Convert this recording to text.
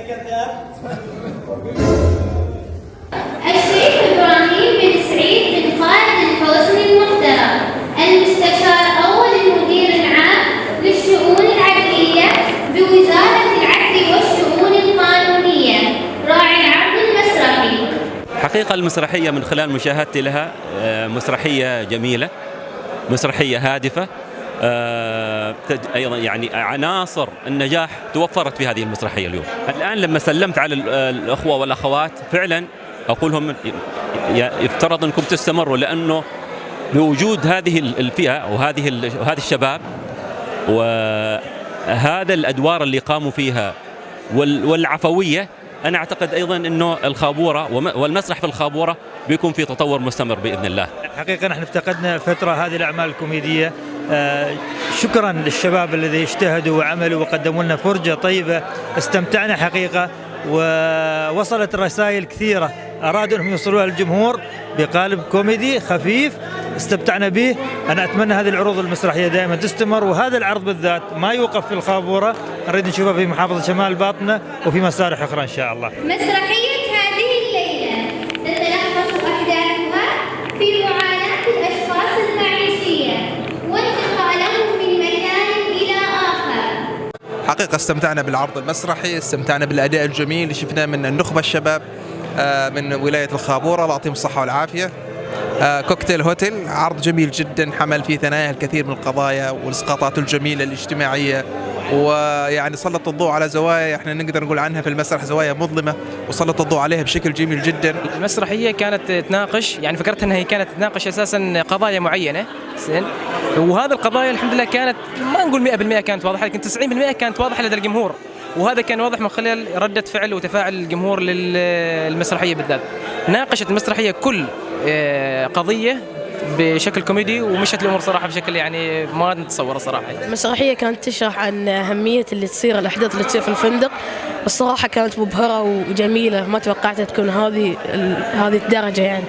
الشيخ إبراهيم بن سعيد بن خالد الحوسني المحترم، المستشار أول المدير العام للشؤون العدلية بوزارة العدل والشؤون القانونية، راعي العرض المسرحي. حقيقة المسرحية من خلال مشاهدتي لها مسرحية جميلة، مسرحية هادفة، أيضا يعني عناصر النجاح توفرت في هذه المسرحية اليوم. الآن لما سلمت على الأخوة والأخوات فعلا أقول لهم يفترض أنكم تستمروا، لأنه بوجود هذه الفئة وهذه الشباب وهذا الأدوار اللي قاموا فيها والعفوية، أنا أعتقد أيضا أنه الخابورة والمسرح في الخابورة بيكون في تطور مستمر بإذن الله. حقيقة نحن افتقدنا فترة هذه الأعمال الكوميدية. شكرا للشباب الذي اجتهدوا وعملوا وقدموا لنا فرجة طيبة، استمتعنا حقيقة، ووصلت رسائل كثيرة أرادوا أنهم يوصلوها للجمهور بقالب كوميدي خفيف استمتعنا به. أنا أتمنى هذه العروض المسرحية دائما تستمر، وهذا العرض بالذات ما يوقف في الخابورة، نريد نشوفها في محافظة شمال باطنة وفي مسارح أخرى إن شاء الله. مسرحية هذه الليلة تتلخص أحداثها في معاناة الأشخاص المعيشية وانتقالهم من مكان إلى آخر. حقيقة استمتعنا بالعرض المسرحي، استمتعنا بالأداء الجميل اللي شفناه من النخبة الشباب من ولاية الخابورة، الله يعطيهم الصحة والعافية. كوكتيل هوتيل عرض جميل جدا، حمل في ثناياه الكثير من القضايا والإسقاطات الجميلة الاجتماعية، ويعني سلط الضوء على زوايا احنا نقدر نقول عنها في المسرح زوايا مظلمة، وسلط الضوء عليها بشكل جميل جدا. المسرحية كانت تناقش، يعني فكرتها انها هي كانت تناقش اساسا قضايا معينة، وهذا القضايا الحمد لله كانت ما نقول 100% كانت واضحة، لكن 90% كانت واضحة لدى الجمهور، وهذا كان واضح من خلال ردة فعل وتفاعل الجمهور للمسرحية بالذات. ناقشت المسرحية كل قضية بشكل كوميدي، ومشت الأمور صراحة بشكل يعني ما نتصوره صراحة. المسرحية كانت تشرح عن أهمية اللي تصير، الأحداث اللي تصير في الفندق، الصراحة كانت مبهرة وجميلة، ما توقعتها تكون هذه الدرجة يعني.